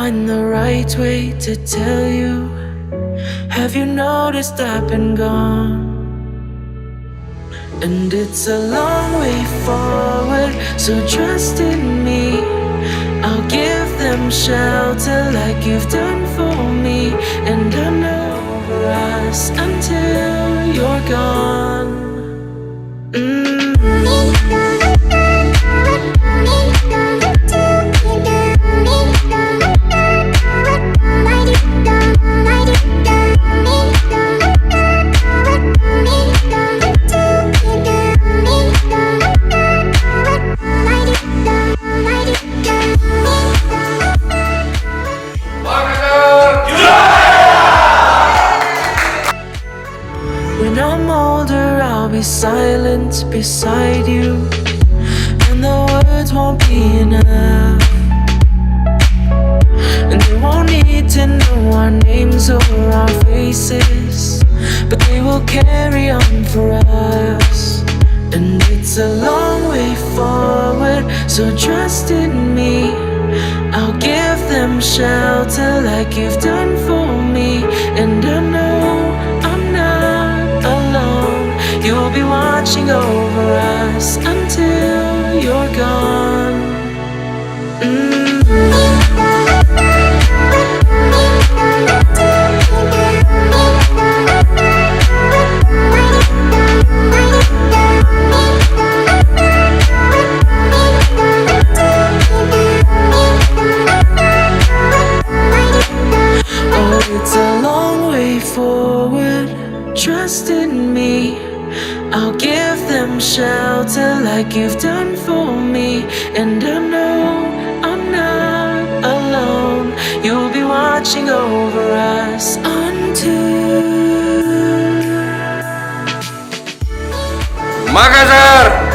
find the right way to tell you. Have you noticed I've been gone? And it's a long way forward, so trust in me. I'll give them shelter like you've done for me. And I know us until you're gone. When I'm older, I'll be silent beside you, and the words won't be enough, and they won't need to know our names or our faces, but they will carry on for us. And it's a long way forward, so trust in me. I'll give them shelter like you've done for me. And I know I'm not alone. You'll be watching over us until you're gone. It's a long way forward, trust in me. I'll give them shelter like you've done for me. And I know I'm not alone. You'll be watching over us until Makassar.